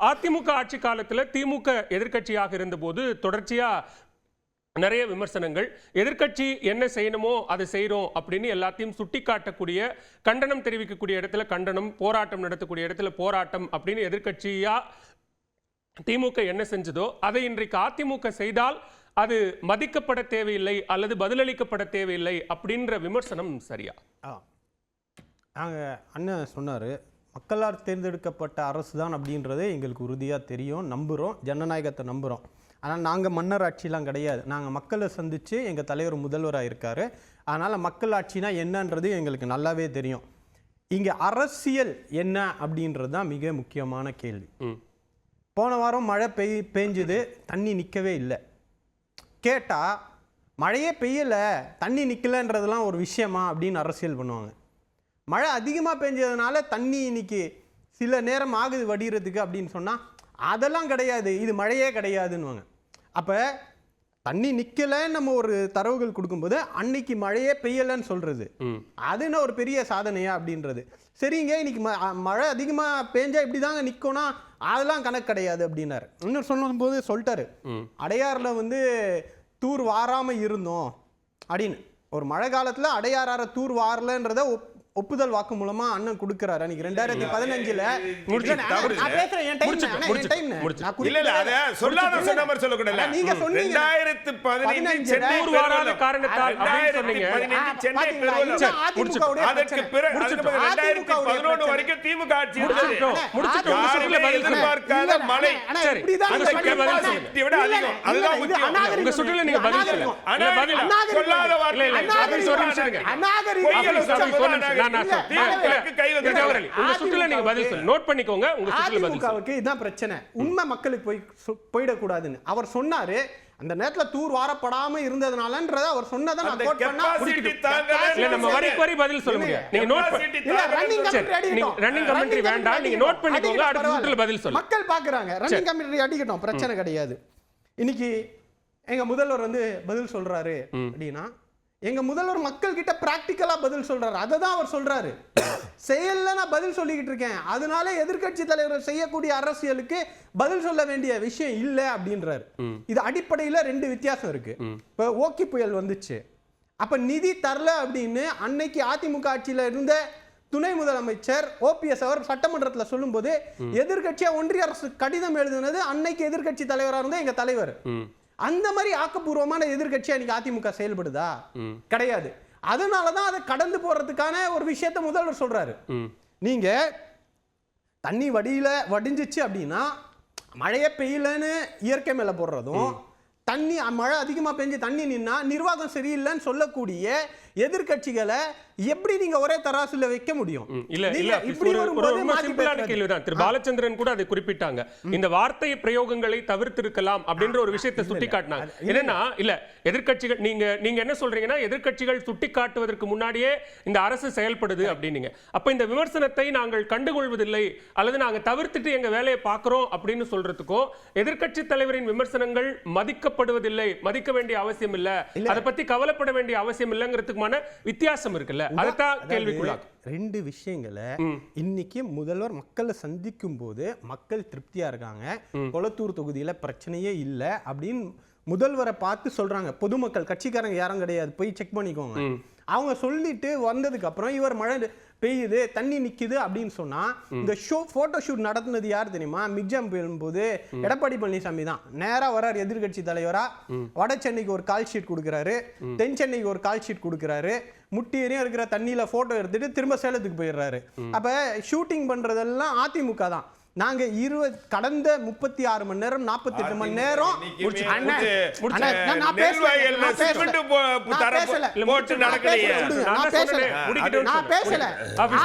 அதிமுக ஆட்சி காலத்துல திமுக எதிர்க்கட்சியாக இருந்தபோது தொடர்ச்சியா நிறைய விமர்சனங்கள், எதிர்க்கட்சி என்ன செய்யணுமோ அதை செய்யறோம் அப்படின்னு எல்லாத்தையும் சுட்டி காட்டக்கூடிய, கண்டனம் தெரிவிக்கக்கூடிய இடத்துல கண்டனம், போராட்டம் நடத்தக்கூடிய இடத்துல போராட்டம் அப்படின்னு எதிர்க்கட்சியா திமுக என்ன செஞ்சதோ அதை இன்றைக்கு அதிமுக செய்தால் அது மதிக்கப்பட தேவையில்லை அல்லது பதிலளிக்கப்பட தேவையில்லை அப்படின்ற விமர்சனம் சரியா? நாங்கள் அண்ணன் சொன்னார், மக்களால் தேர்ந்தெடுக்கப்பட்ட அரசு தான் அப்படின்றது எங்களுக்கு உறுதியாக தெரியும், நம்புகிறோம், ஜனநாயகத்தை நம்புகிறோம். ஆனால் நாங்கள் மன்னர் ஆட்சிலாம் கிடையாது. நாங்கள் மக்களை சந்தித்து எங்கள் தலைவர் முதல்வராக இருக்கார். அதனால் மக்கள் ஆட்சினா என்னன்றது எங்களுக்கு நல்லாவே தெரியும். இங்கே அரசியல் என்ன அப்படின்றது தான் மிக முக்கியமான கேள்வி. போன வாரம் மழை பெஞ்சுது, தண்ணி நிற்கவே இல்லை. கேட்டால் மழையே பெய்யலை, தண்ணி நிற்கலைன்றதுலாம் ஒரு விஷயமா அப்படின்னு அரசியல் பண்ணுவாங்க. மழை அதிகமாக பெஞ்சதுனால தண்ணி இன்னைக்கு சில நேரம் ஆகுது வடிகிறதுக்கு அப்படின்னு சொன்னால் அதெல்லாம் கிடையாது, இது மழையே கிடையாதுன்னுவாங்க. அப்போ தண்ணி நிற்கலைன்னு நம்ம ஒரு தரவுகள் கொடுக்கும்போது அன்னைக்கு மழையே பெய்யலைன்னு சொல்கிறது அதுன்னு ஒரு பெரிய சாதனையா அப்படின்றது. சரிங்க, இன்னைக்கு மழை அதிகமாக பெஞ்சா இப்படி தாங்க நிற்கும்னா அதெல்லாம் கணக்கு கிடையாது அப்படின்னாரு. இன்னும் சொல்லும்போது சொல்லிட்டாரு, அடையாறில் தூர் வாராமல் இருந்தோம் அப்படின்னு. ஒரு மழை காலத்தில் அடையாறார தூர் வாரலன்றத ஒப்புதல் வாக்கு மூலமா அண்ணன் கொடுக்கிறாரு. அன்னைக்கு 2015ல நீங்க சொன்னீங்க வரைக்கும் திமுக ஆட்சி உண்மை மக்களுக்கு போயிடக்கூடாதுன்னு அவர் சொன்னாரு. அந்த நேரத்துல தூர் வாரப்படாம இருந்ததுனாலன்றத அவர் சொன்னதை நான் கோட் பண்ணா நம்ம வரி பதில் சொல்ல முடியாது. நீங்க நோட் ரன்னிங் கமெண்ட்ரி வேண்டாம், நீங்க நோட் பண்ணிக்கோங்க, அடுத்த சுற்றுல பதில் சொல்லுங்க. மக்கள் பாக்குறாங்க, ரன்னிங் கமெண்ட்ரி அடிக்கட்டும், பிரச்சனை கிடையாது. இன்னைக்கு எங்க முதல்வர் பதில் சொல்றாரு அப்படின்னா எங்க முதல்வர் மக்கள் கிட்ட பிராக்டிக்கலா பதில் சொல்றாரு. அதை தான் அவர் சொல்றாரு. செயல்ல நான் பதில் சொல்லிக்கிட்டு இருக்கேன், அதனால எதிர்கட்சி தலைவர் செய்யக்கூடிய அரசியலுக்கு பதில் சொல்ல வேண்டிய விஷயம் இல்லை அப்படின்றாரு. இது அடிப்படையில் ரெண்டு வித்தியாசம் இருக்கு. இப்போ ஓகி புயல் வந்துச்சு, அப்ப நிதி தரல அப்படின்னு அன்னைக்கு அதிமுக ஆட்சியில இருந்த துணை முதலமைச்சர் ஓபிஎஸ் அவர் சட்டமன்றத்தில் சொல்லும் போது எதிர்கட்சியா ஒன்றிய அரசு கடிதம் எழுதுனது அன்னைக்கு எதிர்கட்சி தலைவராக இருந்த எங்க தலைவர். அந்த மாதிரி ஆக்கப்பூர்வமான எதிர்கட்சியா இன்னைக்கு அதிமுக செயல்படுதா? கிடையாது. அதனாலதான் அதை கடந்து போறதுக்கான ஒரு விஷயத்தை முதல்வர் சொல்றாரு. நீங்க தண்ணி வடிஞ்சிச்சு அப்படின்னா மழையே பெய்யலன்னு இயற்கை மேல போடுறதும், தண்ணி மழை அதிகமா பெஞ்சு தண்ணி நின்னா நிர்வாகம் சரியில்லைன்னு சொல்லக்கூடிய எதிர்கட்சிகளை எப்படி நீங்க ஒரே தராசுல வைக்க முடியும்? கேள்விதான். திரு பாலச்சந்திரன் கூட அதை குறிப்பிட்டாங்க. இந்த வார்த்தை பிரயோகங்களை தவிர்த்திருக்கலாம் அப்படின்ற ஒரு விஷயத்தை சுட்டி காட்டினாங்க. என்னன்னா இல்ல எதிர்கட்சிகள் நீங்க என்ன சொல்றீங்கன்னா எதிர்கட்சிகள் சுட்டி காட்டுவதற்கு முன்னாடியே இந்த அரசு செயல்படுது அப்படின்னீங்க. அப்ப இந்த விமர்சனத்தை நாங்கள் கண்டுகொள்வதில்லை அல்லது நாங்க தவிர்த்துட்டு எங்க வேலையை பார்க்கிறோம் அப்படின்னு சொல்றதுக்கோ எதிர்கட்சி தலைவரின் விமர்சனங்கள் மதிக்கப்படுவதில்லை, மதிக்க வேண்டிய அவசியம் இல்ல, அதை பத்தி கவலைப்பட வேண்டிய அவசியம் இல்லைங்கிறதுக்குமான வித்தியாசம் இருக்குல்ல. ரெண்டு விஷயங்களை இன்னைக்கு முதல்வர் மக்களை சந்திக்கும் போது மக்கள் திருப்தியா இருக்காங்க, கொளத்தூர் தொகுதியில பிரச்சனையே இல்லை அப்படின்னு முதல்வரை பார்த்து சொல்றாங்க. பொதுமக்கள், கட்சிக்காரங்க யாரும் கிடையாது, போய் செக் பண்ணிக்கோங்க. அவங்க சொல்லிட்டு வந்ததுக்கு அப்புறம் இவர் மழை பெய்யுது தண்ணி நிக்குது அப்படின்னு சொன்னா இந்த போட்டோ ஷூட் நடத்துனது யார் தெரியுமா? மிக்ஜாம் போது எடப்பாடி பழனிசாமி தான் நேரா வரார் எதிர்கட்சி தலைவரா. வட சென்னைக்கு ஒரு கால் ஷீட் கொடுக்குறாரு, தென் சென்னைக்கு ஒரு கால் ஷீட் கொடுக்குறாரு, முட்டியரையும் இருக்கிற தண்ணியில போட்டோ எடுத்துட்டு திரும்ப சேலத்துக்கு போயிடுறாரு. அப்ப ஷூட்டிங் பண்றதெல்லாம் அதிமுக தான். நாங்க கடந்த 36 மணி நேரம் 48 மணி நேரம்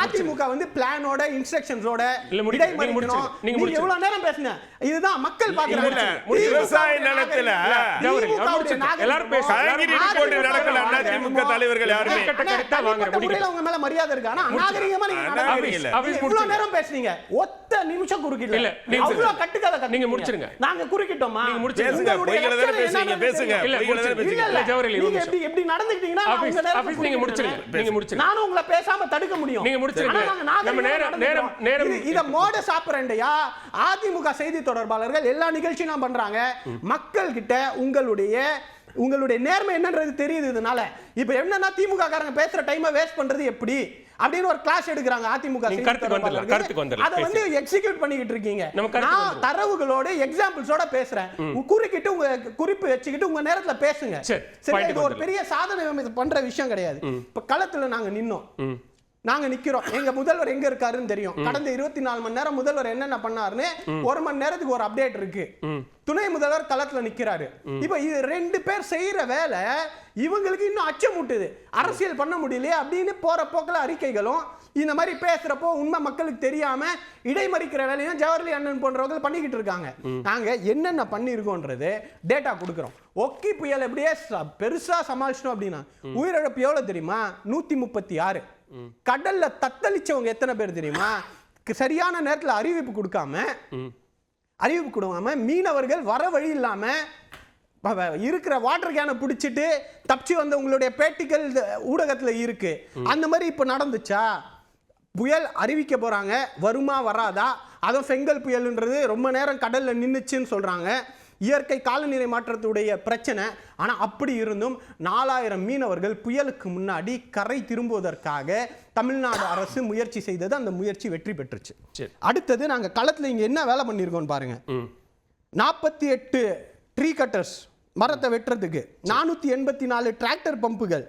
அதிமுக பிளானோட இன்ஸ்ட்ரக்ஷன்ஸோட எவ்வளவு நேரம் பேசுங்க. இதுதான் மக்கள் பாக்குறாங்க. விவசாய நிலத்துல தலைவர்கள் யாருமே உங்க மேல மரியாதை இருக்கு, ஆனா அநாகரிகமா நீங்க இவ்வளவு நேரம் பேசுனீங்க. ஒத்த நிமிஷம் குறுக்கிடல. இல்ல, நீங்க அவ்வளவு கட்டுக்கதை கட்டுறீங்க. நீங்க முடிச்சிருங்க. நாங்க குறுக்கிட்டோமா? நீங்க முடிச்சிருங்க. உங்களுடைய பொய்களை தானே லட்சணம் பேசுறீங்க, என்னன்னு பேசுங்க. இல்ல, பொய்களை தானே முடிச்சிருங்க. பேசுறீங்க. இல்ல, ஜவஹர்லால், ஒரு நீங்க நிமிஷம். எப்படி நடந்துக்கிட்டீங்கன்னா நான் ஆபீஸ், உங்க நேரத்தை ஆபீஸ், நீங்க முடிச்சிருங்க. குறுக்கிடுறேன். நீங்க முடிச்சிருங்க. நானும் உங்களை பேசாம தடுக்க முடியும். நீங்க முடிச்சிருங்க. ஆனா நாங்க நாகரிகமா நம்ம நேரம் நடந்துக்கிறோம். இத மோட சாப்பிடுறேன்டையா அதிமுக செய்தி தொடர்பாளர்கள் எல்லா நிகழ்ச்சியும் நான் பண்றாங்க. மக்கள் கிட்ட உங்களுடைய நேர்மை என்னன்றது தெரியுது. இதனால இப்ப என்னன்னா திமுக காரங்க பேசுற டைமை வேஸ்ட் பண்றது எப்படி அப்படின்னு ஒரு கிளாஸ் எடுக்கிறாங்க அதிமுக செய்தி தொடர்பாளர்கள். அதை வந்து எக்ஸிக்யூட் பண்ணிக்கிட்டு இருக்கீங்க. நான் தரவுகளோட எக்ஸாம்பிள்ஸோட பேசுறேன். குறுக்கிட்டு உங்க குறிப்பு வச்சுக்கிட்டு உங்க நேரத்துல பேசுங்க. சரி, இது ஒரு பெரிய சாதனை பண்ற விஷயம் கிடையாது. இப்ப களத்துல நாங்க நின்னோம், நாங்க நிக்கிறோம். எங்க முதல்வர் எங்க இருக்காருன்னு தெரியும். கடந்த 24 மணி நேரம் முதல்வர் என்னென்ன பண்ணாருன்னு 1 மணி நேரத்துக்கு ஒரு அப்டேட் இருக்கு. துணை முதல்வர் களத்துல நிக்கிறாரு. இப்ப இது 2 பேர் செய்யற வேலை இவங்களுக்கு இன்னும் அச்சமூட்டுது. அரசியல் பண்ண முடியலையே அப்படின்னு போற போக்கில் அறிக்கைகளும் இந்த மாதிரி பேசுறப்போ உண்மை மக்களுக்கு தெரியாம இடைமறிக்கிற வேலையும் ஜவஹர்லால் அண்ணன் போன்றவங்க பண்ணிக்கிட்டு இருக்காங்க. நாங்க என்னென்ன பண்ணிருக்கோன்றது டேட்டா கொடுக்குறோம். ஒக்கி புயல் எப்படியே பெருசா சமாளிச்சோம் அப்படின்னா உயிரிழப்பு எவ்வளவு தெரியுமா? 136. கடல்ல தத்தளிச்சவங்க எத்தனை பேர் தெரியுமா? சரியான நேரத்தில் அறிவிப்பு கொடுக்காம மீனவர்கள் வர வழி இல்லாம இருக்கிற வாட்டர் கேனை பிடிச்சிட்டு தப்பிச்சு வந்த உங்களுடைய பேட்டிகள் ஊடகத்தில் இருக்கு. அந்த மாதிரி இப்ப நடந்துச்சா? புயல் அறிவிக்க போறாங்க, வருமா வராதா? அதுவும் செங்கல் புயல்ன்றது ரொம்ப நேரம் கடல்ல நின்னுச்சுன்னு சொல்றாங்க. இயற்கை காலநிலை மாற்றத்துடைய பிரச்சனை. ஆனா அப்படி இருந்தும் 4000 மீனவர்கள் புயலுக்கு முன்னாடி கரை திரும்புவதற்காக தமிழ்நாடு அரசு முயற்சி செய்தது. அந்த முயற்சி வெற்றி பெற்றுச்சு. அடுத்தது நாங்க களத்துல இங்க என்ன வேலை பண்ணிருக்கோம் பாருங்க. 48 ட்ரீ கட்டர்ஸ் மரத்தை வெட்டுறதுக்கு, 484 டிராக்டர் பம்புகள்,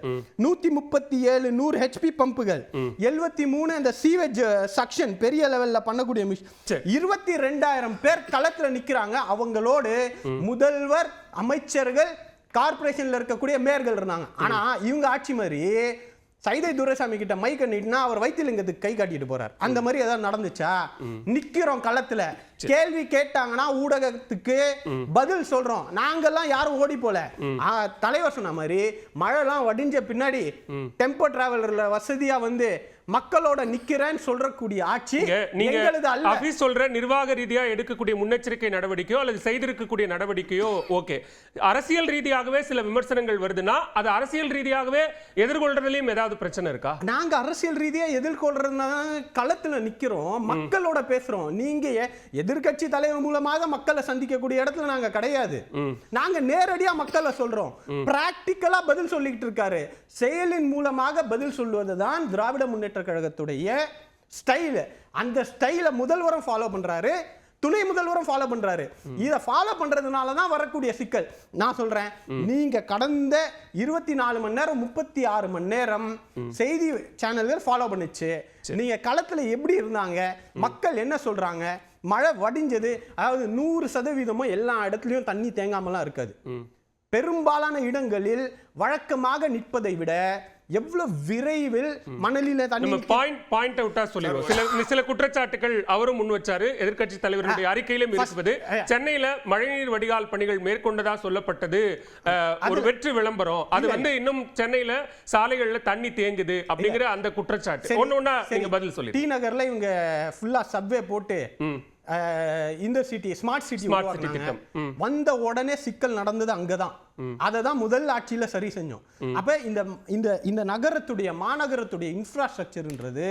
137 100 HP பம்புகள், 73 அந்த சீவேஜ் சக்ஷன் பெரிய லெவல்ல பண்ணக்கூடிய மிஷின், 22,000 பேர் களத்துல நிக்கிறாங்க. அவங்களோடு முதல்வர், அமைச்சர்கள், கார்பரேஷன்ல இருக்கக்கூடிய மேயர்கள் இருந்தாங்க. ஆனா இவங்க ஆட்சி மாதிரி சைதை துரைசாமி கிட்ட மைக்க நீட்டினா அவர் வைத்திலிங்கத்துக்கு கை காட்டிட்டு போறார். அந்த மாதிரி ஏதாவது நடந்துச்சா? நிக்கிறோம் களத்துல, கேள்வி கேட்டாங்கன்னா ஊடகத்துக்கு பதில் சொல்றோம். நாங்கெல்லாம் யாரும் ஓடி போல. தலைவர் சொன்ன மாதிரி மழைலாம் வடிஞ்ச பின்னாடி டெம்போ டிராவலர்ல வசதியா வந்து மக்களோட நிக்கிறேன்னு சொல்றக்கூடிய ஆட்சி எங்களது அல்ல. ஆபீஸ் சொல்ற நிர்வாக ரீதியா எடுக்கக்கூடிய முன்னெச்சரிக்கை நடவடிக்கையோ அல்லது செய்திருக்கக்கூடிய நடவடிக்கையோ ஓகே. அரசியல் ரீதியாகவே சில விமர்சனங்கள் வருதுன்னா அது அரசியல் ரீதியாகவே எதிர்கொள்றதுலயும் ஏதாவது பிரச்சனை இருக்கா? நாங்க அரசியல் ரீதியா எதிர்கொள்றதுனா களத்துல நிக்கிறோம், மக்களோட பேசுறோம். நீங்க எதிர்கட்சி தலைவர் மூலமாக மக்களை சந்திக்கக்கூடிய இடத்துல நாங்க கிடையாது. நாங்க நேரடியா மக்களை சொல்றோம். பிராக்டிக்கலா பதில் சொல்லிட்டு இருக்காரு. செயலின் மூலமாக பதில் சொல்வதுதான் திராவிட முன்னேற்ற கழகத்துடைய ஸ்டைல். அந்த ஸ்டைலை முதல்வரும் ஃபாலோ பண்றாரு, துணை முதல்வரும் ஃபாலோ பண்றாரு. இத ஃபாலோ பண்றதுனால தான் வரக்கூடிய சிக்கல். நான் சொல்றேன், நீங்க கடந்த 24 மணி நேரம் 36 மணி நேரம் செய்தி சேனல்கள் ஃபாலோ பண்ணுச்சு. நீங்க களத்துல எப்படி இருந்தாங்க, மக்கள் என்ன சொல்றாங்க, மழை வடிஞ்சது, அதாவது 100% எல்லா இடத்துலயும் தண்ணி தேங்காமலாம் இருக்காது. பெரும்பாலான இடங்களில் வழக்கமாக நிற்பதை விட எவ்வளவு விரைவில் மணலில தண்ணி பாயிண்ட் அவுட்டா சொல்லிடுவோம். சில குற்றச்சாட்டுகள் அவரும் முன் வச்சாரு. எதிர்க்கட்சி தலைவருடைய அறிக்கையிலும் இருப்பது சென்னையில மழைநீர் வடிகால் பணிகள் மேற்கொண்டதா சொல்லப்பட்டது ஒரு வெற்றி விளம்பரம். அது வந்து இன்னும் சென்னையில சாலைகள்ல தண்ணி தேங்குது அப்படிங்கிற அந்த குற்றச்சாட்டு. ஒன்னொன்னா நீங்க பதில் சொல்லி. டி நகர்ல இவங்க ஃபுல்லா சப்வே போட்டு இந்த சிட்டி ஸ்மார்ட் சிட்டி வந்த உடனே சிக்கல் நடந்தது அங்கதான். அததான் முதல் ஆட்சியில சரி செஞ்சோம். அப்ப இந்த நகரத்துடைய மாநகரத்துடைய இன்ஃப்ராஸ்ட்ரக்சர்ன்றது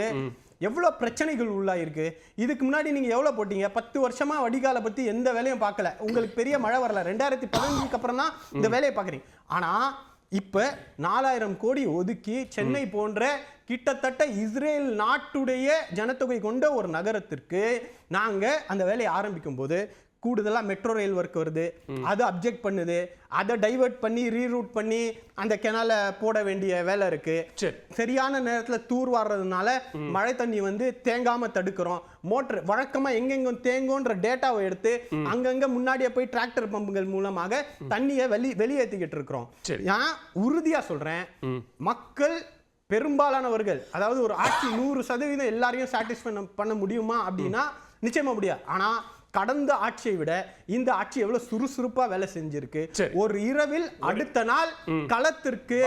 எவ்வளவு பிரச்சனைகள் உள்ளாயிருக்கு. இதுக்கு முன்னாடி நீங்க எவ்வளவு போட்டீங்க? 10 வருஷமா வடிகால பத்தி எந்த வேலையும் பார்க்கல. உங்களுக்கு பெரிய மழை வரல. 2015க்கு அப்புறம் தான் இந்த வேலையை பாக்குறீங்க. ஆனா இப்ப 4000 கோடி ஒதுக்கி சென்னை போன்ற கிட்டத்தட்ட இஸ்ரேல் நாட்டுடைய ஜனத்தொகை கொண்ட ஒரு நகரத்திற்கு நாங்க அந்த வேலையை ஆரம்பிக்கும் போது கூடுதலா மெட்ரோ ரயில் ஒர்க் வருது. அது அப்ஜெக்ட் பண்ணுது. அதை டைவர்ட் பண்ணி ரீரூட் பண்ணி அந்த கெனால போட வேண்டிய வேலை இருக்கு. சரியான நேரத்துல தூர் வாடுறதுனால மழை தண்ணி வந்து தேங்காம தடுக்கிறோம். மோட்டர் வழக்கமா எங்கெங்க தேங்கோன்ற டேட்டாவை எடுத்து அங்கங்க முன்னாடியே போய் டிராக்டர் பம்புகள் மூலமாக தண்ணியை வெளியேற்றிக்கிட்டு இருக்கிறோம். நான் உறுதியா சொல்றேன், மக்கள் பெரும்பாலானவர்கள், அதாவது ஒரு ஆட்சி 100% எல்லாரையும் சாட்டிஸ்ஃபை பண்ண முடியுமா அப்படின்னா நிச்சயமா முடியாது. ஆனா கடந்த ஆட்சியை விட இந்த ஆட்சி எவ்வளவு சுறுசுறுப்பா வேலை செஞ்சிருக்கு. ஒரு இரவில் அடுத்த நாள் களத்திற்கு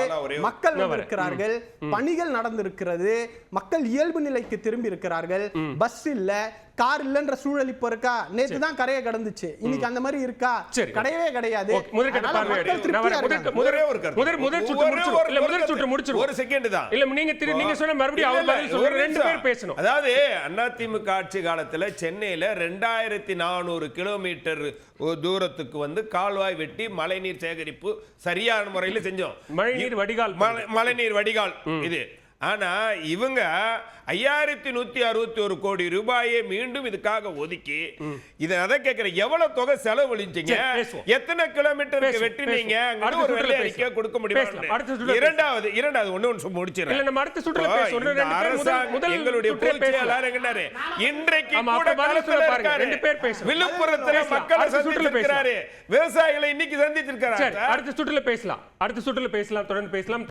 மக்கள் வந்திருக்கிறார்கள், பணிகள் நடந்திருக்கிறது, மக்கள் இயல்பு நிலைக்கு திரும்பி இருக்கிறார்கள். பஸ் இல்ல, கார் இல்லன்ற சூழல் இப்ப இருக்கா? நேத்து தான் கரையை கடந்துச்சு, இன்னைக்கு அந்த மாதிரி இருக்கா? சரி. கிடையவே கிடையாது. ஓகே, முதற்கட்ட அதனால பார்வை மக்கள் எடுங்க. நான் திருப்தியா வரேன். இருக்காங்க. ஒரே ஒரு கருத்து. முதல் சுற்று முடிச்சிருவோம். இல்ல, முதல் சுற்று முடிச்சிருவோம். ஒரு செகண்ட் தான். இல்ல, நீங்க சொன்ன மறுபடியும் அவர் பதில் சொல்ற ஒரு ரெண்டு நிமிஷம். பேர் பேசணும். அதாவது அதிமுக ஆட்சி காலத்துல சென்னையில 2400 கிலோமீட்டர் தூரத்துக்கு வந்து கால்வாய் வெட்டி மழைநீர் சேகரிப்பு சரியான முறையில் செஞ்சோம். மழைநீர் வடிகால் மழைநீர் வடிகால் இது. ஆனா இவங்க 5161 கோடி ரூபாயை மீண்டும் இதுக்காக ஒதுக்கி அதை கேட்கிற எவ்வளவு தொகை செலவழிச்சீங்க, சரி, பேசுவோம். எத்தனை கிலோமீட்டருக்கு வெட்டினீங்க, அடுத்த ஒரு சுற்றுல வெள்ளை அறிக்கை கொடுக்க முடியுமா? அடுத்த சுற்றுல இரண்டாவது ஒண்ணு முடிச்சிடறேன். இல்ல, நம்ம அடுத்த சுற்றுல பேசுவோம். இந்த ரெண்டு பேர் அரசாங்கம் முதல் எங்களுடைய சுற்றே பொதுச் செயலாளர் எங்கன்னாரு, இன்றைக்கு ஆமா, கூட அப்ப பதில் களத்துல சொல்ல பாருங்க. இருக்காரு. ரெண்டு பேர் பேசணும். விழுப்புரத்துல பேசலாம். மக்களை அடுத்த சுற்றுல சந்திச்சிருக்கிறாரு, விவசாயிகளை இன்னைக்கு சந்திச்சிருக்கிறாரு. அடுத்த சுற்றுல பேசலாம். தொடர்ந்து பேசலாம்.